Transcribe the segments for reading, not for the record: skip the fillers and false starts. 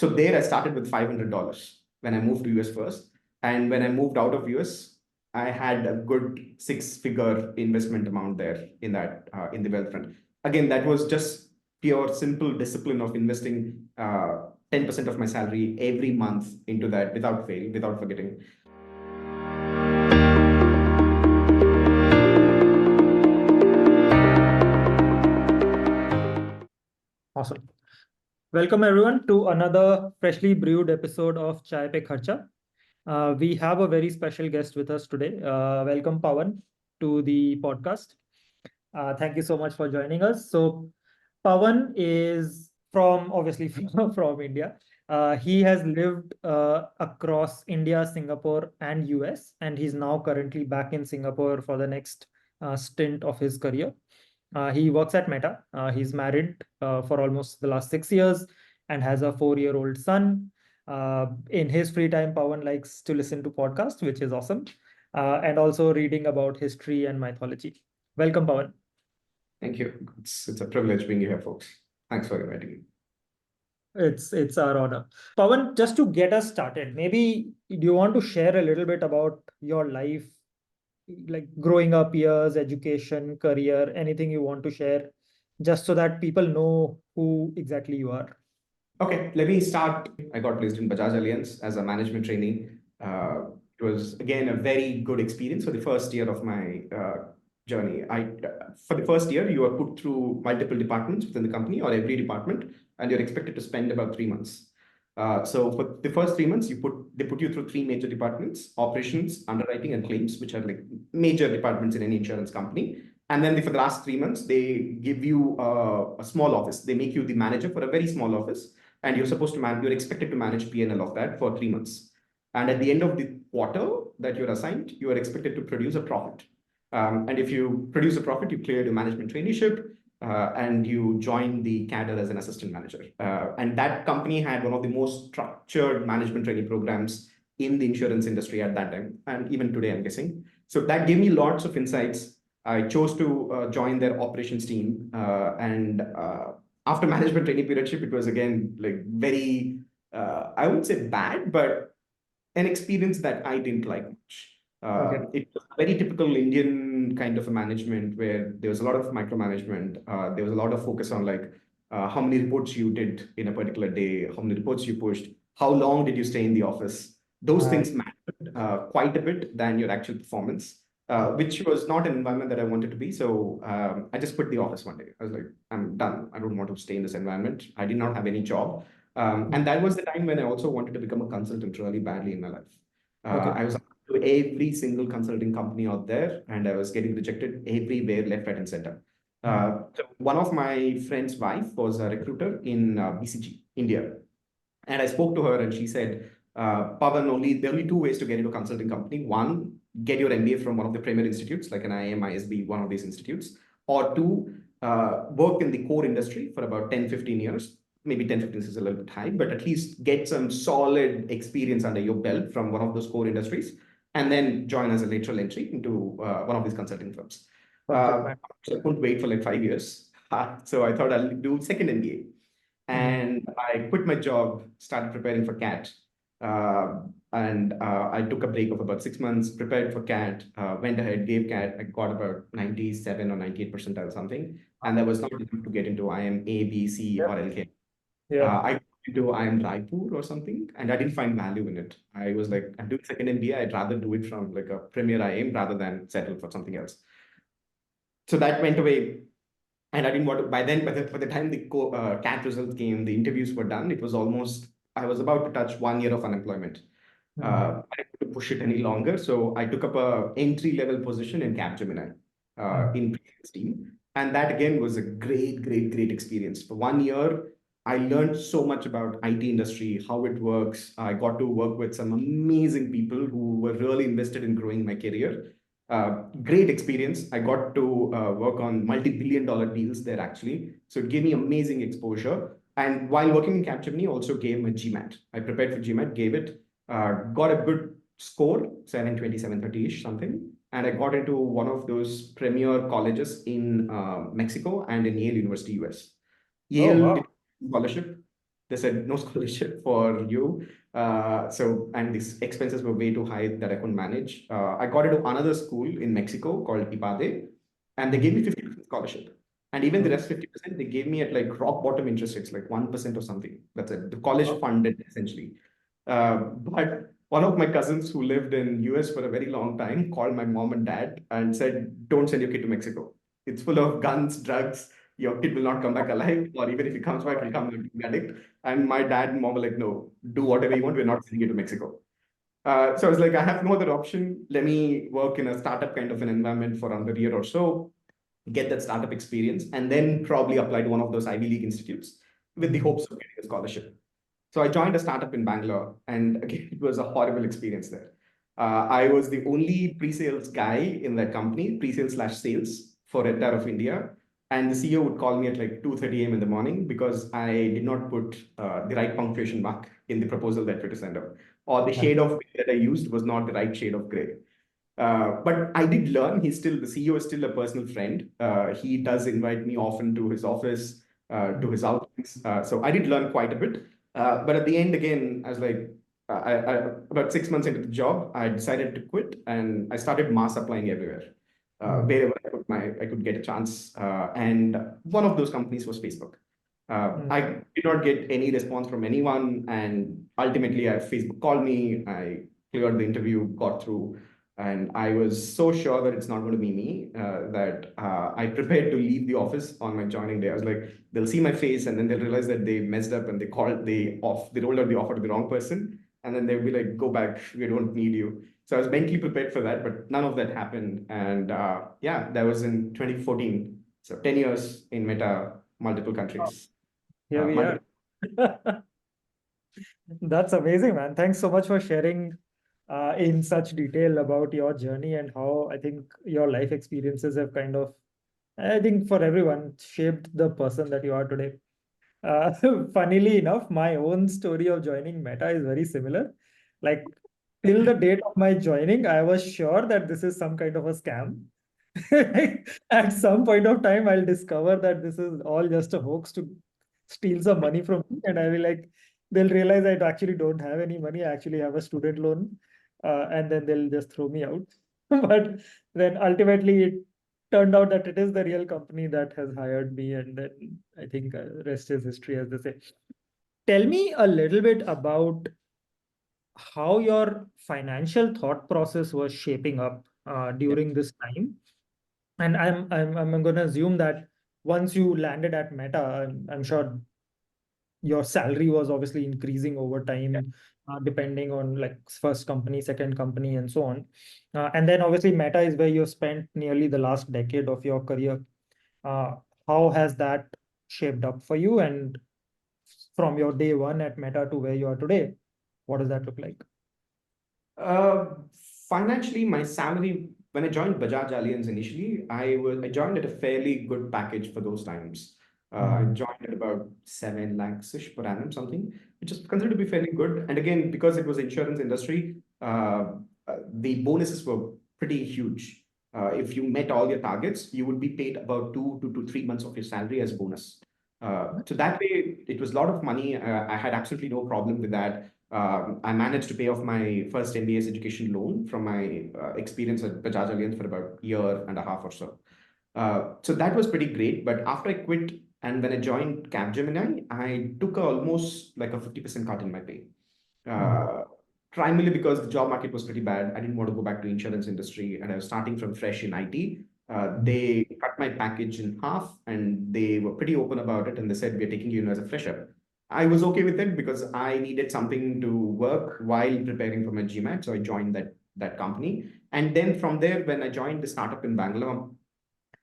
So there I started with $500 when I moved to US first. And when I moved out of US, I had a good six-figure investment amount there in that in the wealth fund. Again, that was just pure simple discipline of investing 10% of my salary every month into that without fail, without forgetting. Awesome. Welcome everyone to another freshly brewed episode of Chaipekharcha. We have a very special guest with us today. Welcome Pavan to the podcast. Thank you so much for joining us. So Pavan is obviously from India. He has lived across India, Singapore, and US, and he's now currently back in Singapore for the next stint of his career. He works at Meta. He's married for almost the last 6 years and has a 4-year-old son. In his free time, Pawan likes to listen to podcasts, which is awesome, and also reading about history and mythology. Welcome, Pawan. Thank you. It's a privilege being here, folks. Thanks for inviting me. It's our honor. Pawan, just to get us started, maybe do you want to share a little bit about your life, like growing up years, education, career, anything you want to share, just so that people know who exactly you are? Okay, let me start. I got placed in Bajaj Allianz as a management trainee. It was again a very good experience for the first year of my journey. For the first year, you are put through multiple departments within the company or every department, and you're expected to spend about 3 months. So for the first 3 months, they put you through three major departments: operations, underwriting, and claims, which are like major departments in any insurance company. And then for the last 3 months, they give you a small office. They make you the manager for a very small office, and you're expected to manage P&L of that for 3 months. And at the end of the quarter that you're assigned, you are expected to produce a profit. And if you produce a profit, you clear your management traineeship, and you join the cadre as an assistant manager. And that company had one of the most structured management training programs in the insurance industry at that time, and even today, I'm guessing. So that gave me lots of insights. I chose to join their operations team, and after management training periodship, it was again like very, I would say bad, but an experience that I didn't like much. It was a very typical Indian kind of a management where there was a lot of micromanagement. There was a lot of focus on like how many reports you did in a particular day, how many reports you pushed, how long did you stay in the office. Those things mattered quite a bit than your actual performance, which was not an environment that I wanted to be. So I just quit the office one day. I was like, I'm done. I don't want to stay in this environment. I did not have any job. And that was the time when I also wanted to become a consultant really badly in my life. I was to every single consulting company out there, and I was getting rejected everywhere, left, right, and center. So one of my friend's wife was a recruiter in BCG, India. And I spoke to her, and she said, Pavan, there are only two ways to get into a consulting company. One, get your MBA from one of the premier institutes, like an IIM, ISB, one of these institutes. Or two, work in the core industry for about 10, 15 years. Maybe 10, 15 is a little bit high, but at least get some solid experience under your belt from one of those core industries, and then join as a lateral entry into one of these consulting firms. So I couldn't wait for like 5 years. So I thought I'll do second MBA. And I quit my job, started preparing for CAT. And I took a break of about 6 months, prepared for CAT, went ahead, gave CAT. I got about 97 or 98% or something. And that was not enough to get into IIM A, B, C, or LK. I got into IIM Raipur or something, and I didn't find value in it. I was like, I'm doing second MBA. I'd rather do it from like a premier IIM rather than settle for something else. So that went away. And I didn't want to, by the time the CAT results came, the interviews were done. I was about to touch 1 year of unemployment. I didn't push it any longer. So I took up a entry-level position in Capgemini in previous team. And that again was a great, great, great experience. For 1 year, I learned so much about IT industry, how it works. I got to work with some amazing people who were really invested in growing my career. Great experience. I got to work on multi-billion-dollar deals there actually. So it gave me amazing exposure. And while working in Capgemini, also gave my GMAT. I prepared for GMAT, gave it, got a good score, 720, 730-ish something. And I got into one of those premier colleges in Mexico and in Yale University, US. Yale did scholarship. They said no scholarship for you. And these expenses were way too high that I couldn't manage. I got into another school in Mexico called IPADE, and they gave me 50% scholarship. And even the rest 50%, they gave me at like rock bottom interest rates, like 1% or something. That's it. The college funded essentially. But one of my cousins who lived in US for a very long time called my mom and dad and said, "Don't send your kid to Mexico. It's full of guns, drugs. Your kid will not come back alive, or even if he comes back, he'll come a drug addict." And my dad and mom were like, "No, do whatever you want. We're not sending you to Mexico." So I was like, I have no other option. Let me work in a startup kind of an environment for another year or so, get that startup experience, and then probably apply to one of those Ivy League institutes with the hopes of getting a scholarship. So I joined a startup in Bangalore, and again, it was a horrible experience there. I was the only pre-sales guy in that company, pre-sales slash sales for entire of India. And the CEO would call me at like 2:30 a.m. in the morning because I did not put the right punctuation mark in the proposal that we had to send out, or the shade of gray that I used was not the right shade of gray. But I did learn. The CEO is still a personal friend. He does invite me often to his office, to his outings. So I did learn quite a bit. But at the end, again, I was like, about 6 months into the job, I decided to quit and I started mass applying everywhere, wherever I could get a chance. And one of those companies was Facebook. I did not get any response from anyone, and ultimately, Facebook called me. I cleared the interview, got through, and I was so sure that it's not going to be me that I prepared to leave the office on my joining day. I was like, they'll see my face, and then they'll realize that they messed up and they rolled out the offer to the wrong person, and then they'll be like, go back, we don't need you. So I was mentally prepared for that, but none of that happened. And yeah, that was in 2014. So 10 years in Meta, multiple countries. Here we are. That's amazing, man. Thanks so much for sharing in such detail about your journey and how I think your life experiences have kind of, I think for everyone, shaped the person that you are today. Uh, Funnily enough, my own story of joining Meta is very similar. Like, till the date of my joining, I was sure that this is some kind of a scam. At some point of time, I'll discover that this is all just a hoax to steal some money from me, and I will like they'll realize I actually don't have any money. I actually have a student loan, and then they'll just throw me out. But then ultimately, it turned out that it is the real company that has hired me, and then I think rest is history, as they say. Tell me a little bit about how your financial thought process was shaping up during this time. And I'm going to assume that once you landed at Meta, I'm sure your salary was obviously increasing over time, depending on like first company, second company, and so on. And then obviously Meta is where you spent nearly the last decade of your career. How has that shaped up for you? And from your day one at Meta to where you are today, what does that look like? Uh, Financially, my salary when I joined Bajaj Allianz initially, I joined at a fairly good package for those times. I joined at about 7 lakhs ish per annum, something, which is considered to be fairly good. And again, because it was insurance industry, the bonuses were pretty huge. If you met all your targets, you would be paid about 2 to 3 months of your salary as bonus. So that way, it was a lot of money. I had absolutely no problem with that. I managed to pay off my first MBA's education loan from my experience at Bajaj Allianz for about a year and a half or so. So that was pretty great. But after I quit and when I joined Capgemini, I took almost like a 50% cut in my pay. Uh, Primarily because the job market was pretty bad. I didn't want to go back to insurance industry and I was starting from fresh in IT. They cut my package in half and they were pretty open about it and they said, we're taking you in as a fresher. I was okay with it because I needed something to work while preparing for my GMAT. So I joined that company. And then from there, when I joined the startup in Bangalore,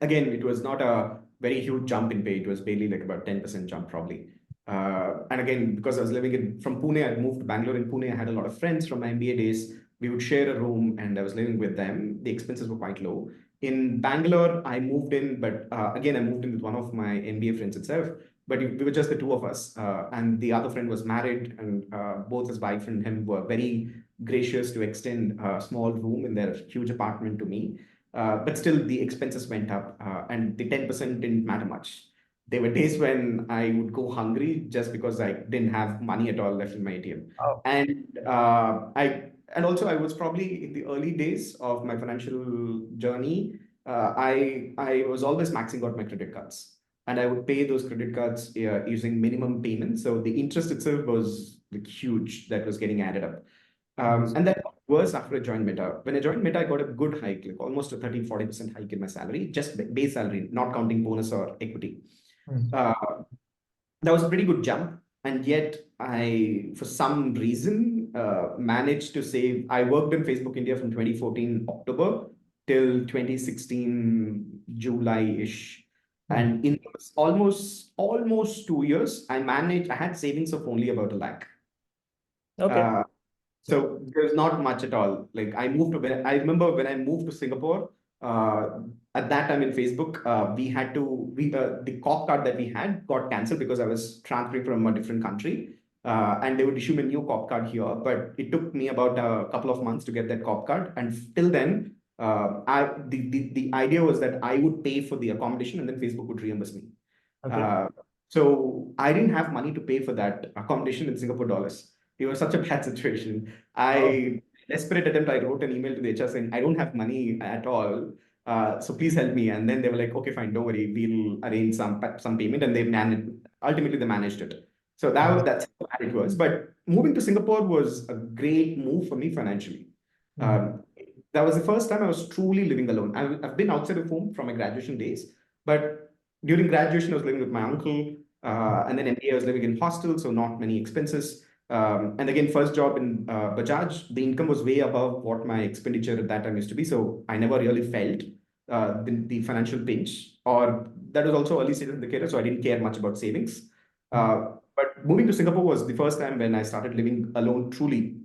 again, it was not a very huge jump in pay. It was barely like about 10% jump probably. And again, because I was living from Pune, I moved to Bangalore. In Pune, I had a lot of friends from my MBA days. We would share a room and I was living with them. The expenses were quite low. In Bangalore, I moved in, but again, I moved in with one of my MBA friends itself. But we were just the two of us. And the other friend was married, and both his wife and him were very gracious to extend a small room in their huge apartment to me. But still, the expenses went up, and the 10% didn't matter much. There were days when I would go hungry just because I didn't have money at all left in my ATM. Oh, And also I was probably in the early days of my financial journey. I was always maxing out my credit cards, and I would pay those credit cards using minimum payments. So the interest itself was like huge that was getting added up. yes. And that got worse after I joined Meta. When I joined Meta, I got a good hike, like almost a 30-40% hike in my salary, just base salary, not counting bonus or equity. Mm. Uh, that was a pretty good jump. And yet, I, for some reason, managed to save. I worked in Facebook India from 2014 October till 2016 July-ish. Mm. And in almost 2 years, I had savings of only about 1 lakh. Okay. Uh, Yeah. so there's not much at all. Like I remember when I moved to Singapore, at that time in Facebook, the cop card that we had got cancelled because I was transferring from a different country. And they would issue me a new cop card here, but it took me about a couple of months to get that cop card. And till then, the idea was that I would pay for the accommodation and then Facebook would reimburse me. Okay. Uh, so I didn't have money to pay for that accommodation in Singapore dollars. It was such a bad situation. Oh, Desperate attempt, I wrote an email to the HR saying, I don't have money at all. So please help me. And then they were like, okay, fine, don't worry. We'll arrange some payment. And ultimately they managed it. So nice. that's how bad it was. But moving to Singapore was a great move for me financially. Mm. Um, that was the first time I was truly living alone. I've been outside of home from my graduation days, but during graduation, I was living with my uncle. And then MBA, I was living in hostel, so not many expenses. And again, first job in Bajaj, the income was way above what my expenditure at that time used to be. So I never really felt the financial pinch, or that was also early stages in the career. So I didn't care much about savings. Mm. But moving to Singapore was the first time when I started living alone truly.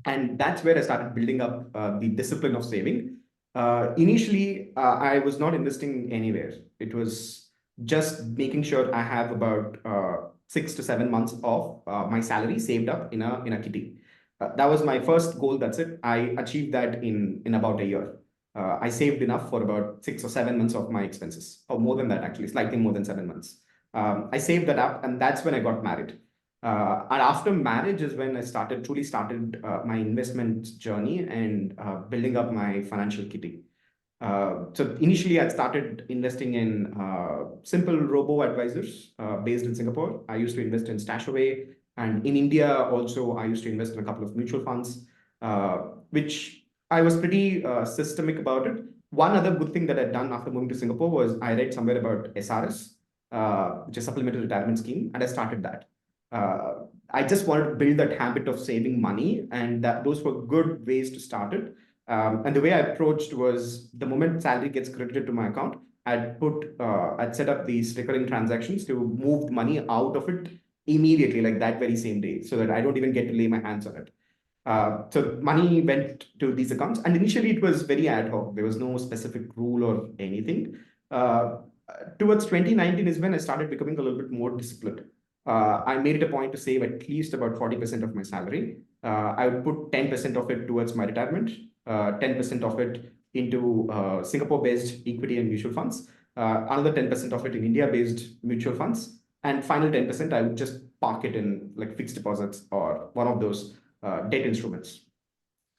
And that's where I started building up the discipline of saving. Initially, I was not investing anywhere. It was just making sure I have about 6 to 7 months of my salary saved up in a kitty. That was my first goal. That's it. I achieved that in about a year. I saved enough for about 6 or 7 months of my expenses, or more than that, actually, slightly more than 7 months. I saved that up, and that's when I got married. And after marriage is when I truly started my investment journey and building up my financial kitty. So initially, I started investing in simple robo advisors based in Singapore. I used to invest in Stashaway, and in India also, I used to invest in a couple of mutual funds, which I was pretty systemic about it. One other good thing that I'd done after moving to Singapore was I read somewhere about SRS, which is Supplementary Retirement Scheme, and I started that. I just wanted to build that habit of saving money, and those were good ways to start it. And the way I approached was the moment salary gets credited to my account, I'd set up these recurring transactions to move the money out of it immediately, like that very same day, so that I don't even get to lay my hands on it. So money went to these accounts, and initially it was very ad hoc. There was no specific rule or anything. Towards 2019 is when I started becoming a little bit more disciplined. I made it a point to save at least about 40% of my salary. I would put 10% of it towards my retirement, 10% of it into Singapore-based equity and mutual funds, another 10% of it in India-based mutual funds, and final 10% I would just park it in like fixed deposits or one of those debt instruments.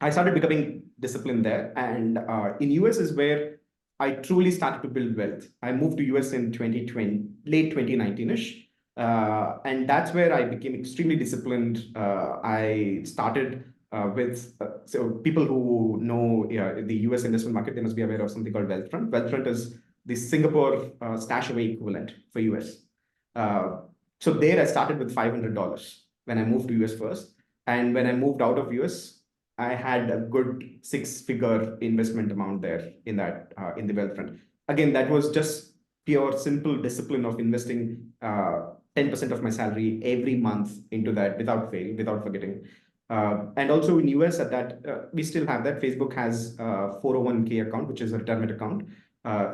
I started becoming disciplined there, and in US is where I truly started to build wealth. I moved to US in 2020, late 2019ish, and that's where I became extremely disciplined. I started so people who know the US investment market, they must be aware of something called Wealthfront. Wealthfront is the Singapore Stashaway equivalent for US. Uh, so there I started with $500 when I moved to US first. And when I moved out of US, I had a good six-figure investment amount there in that in the Wealthfront. Again, that was just pure, simple discipline of investing 10% of my salary every month into that without fail, without forgetting. And also in US at that, we still have that. Facebook has a 401k account, which is a retirement account.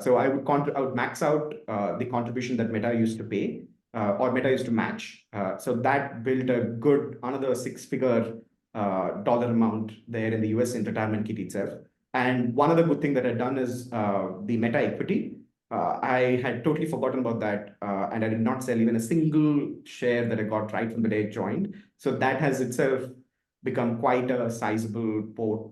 So I would max out the contribution that Meta used to pay or Meta used to match. So that built a good another six-figure dollar amount there in the US in retirement kit itself. And one other good thing that I've done is the Meta equity. I had totally forgotten about that, and I did not sell even a single share that I got right from the day I joined. So that has itself become quite a sizable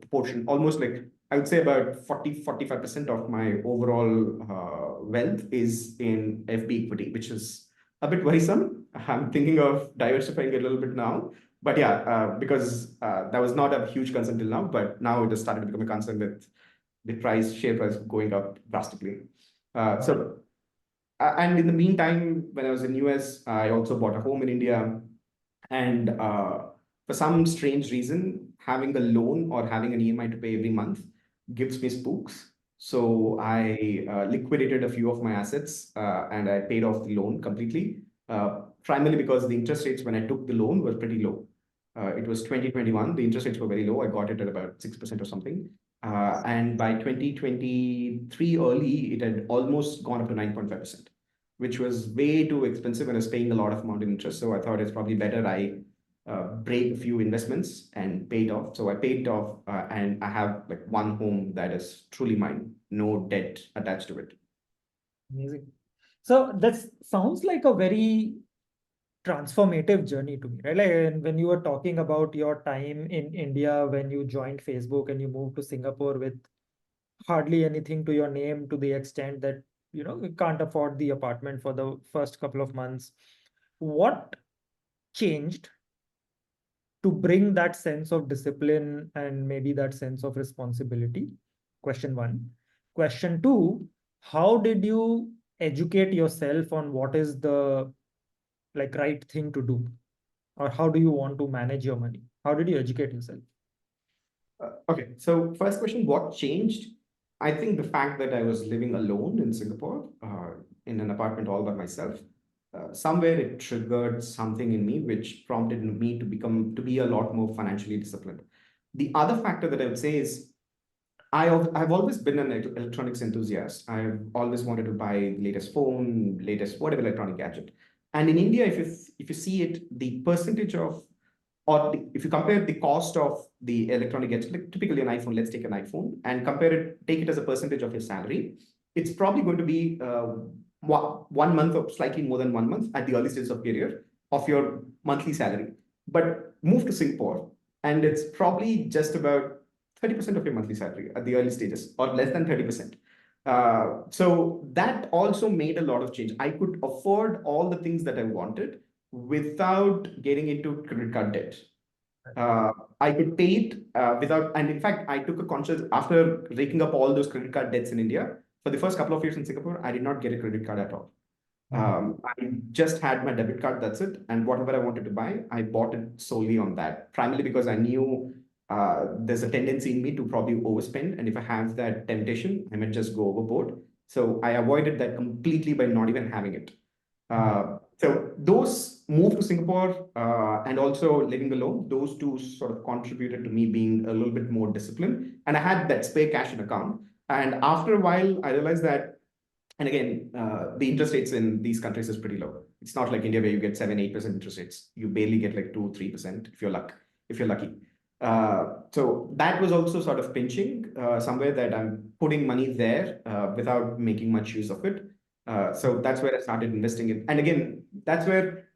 portion, almost like I would say about 40-45% of my overall wealth is in FB equity, which is a bit worrisome. I'm thinking of diversifying a little bit now. But yeah, because that was not a huge concern till now, but now it has started to become a concern with the share price going up drastically. So, and in the meantime, when I was in US, I also bought a home in India, and for some strange reason, having a loan or having an EMI to pay every month gives me spooks. So I liquidated a few of my assets and I paid off the loan completely. Primarily because the interest rates when I took the loan were pretty low. It was 2021. The interest rates were very low. I got it at about 6% or something. And by 2023 early, it had almost gone up to 9.5%, which was way too expensive and I was paying a lot of amount of interest. So I thought it's probably better I break a few investments and pay it off. So I paid it off and I have like one home that is truly mine, no debt attached to it. Amazing. So that sounds like a very transformative journey to me, right? Like, and when you were talking about your time in India, when you joined Facebook and you moved to Singapore with hardly anything to your name, to the extent that you can't afford the apartment for the first couple of months. What changed to bring that sense of discipline and maybe that sense of responsibility? Question one. Question two, how did you educate yourself on what is the right thing to do, or how do you want to manage your money? How did you educate yourself? Okay, so first question, what changed? I think the fact that I was living alone in Singapore, in an apartment all by myself, somewhere it triggered something in me which prompted me to be a lot more financially disciplined. The other factor that I would say is I've always been an electronics enthusiast. I've always wanted to buy the latest phone, latest whatever electronic gadget. And in India, if you see it, the percentage of if you compare the cost of the electronic gadget, like typically an iPhone, let's take an iPhone and take it as a percentage of your salary, it's probably going to be 1 month or slightly more than 1 month at the early stages of career of your monthly salary. But move to Singapore, and it's probably just about 30% of your monthly salary at the early stages, or less than 30%. So that also made a lot of change. I could afford all the things that I wanted without getting into credit card debt. Uh, I could pay it without, and in fact, I took a conscious after raking up all those credit card debts in India. For the first couple of years in Singapore, I did not get a credit card at all. I just had my debit card, that's it. And whatever I wanted to buy, I bought it solely on that, primarily because I knew there's a tendency in me to probably overspend. And if I have that temptation, I might just go overboard. So I avoided that completely by not even having it. So those move to Singapore and also living alone, those two sort of contributed to me being a little bit more disciplined. And I had that spare cash in account. And after a while, I realized that, and again, the interest rates in these countries is pretty low. It's not like India where you get 7-8% interest rates. You barely get like 2-3% if you're lucky. So that was also sort of pinching somewhere that I'm putting money there without making much use of it. So that's where I started investing in. And again, that's where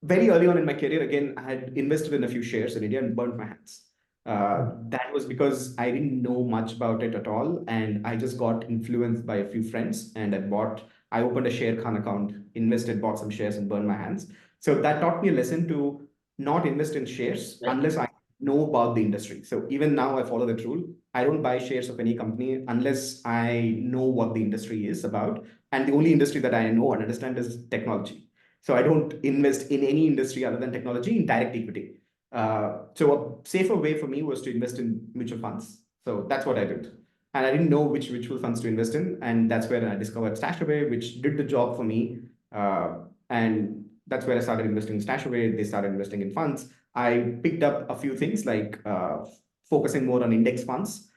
very early on in my career, again, I had invested in a few shares in India and burnt my hands. That was because I didn't know much about it at all. And I just got influenced by a few friends and I opened a share Khan account, invested, bought some shares and burned my hands. So that taught me a lesson to not invest in shares unless I know about the industry. So even now I follow that rule. I don't buy shares of any company unless I know what the industry is about. And the only industry that I know and understand is technology. So I don't invest in any industry other than technology in direct equity. So a safer way for me was to invest in mutual funds. So that's what I did. And I didn't know which mutual funds to invest in. And that's where I discovered Stashaway, which did the job for me. And that's where I started investing in Stashaway. They started investing in funds. I picked up a few things like focusing more on index funds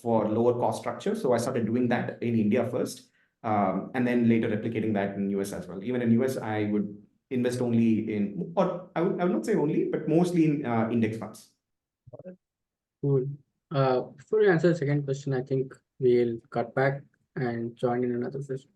for lower cost structure. So I started doing that in India first. And then later replicating that in US as well. Even in US, I would invest only in, or I would not say only, but mostly in index funds. Cool. Before we answer the second question, I think we'll cut back and join in another session.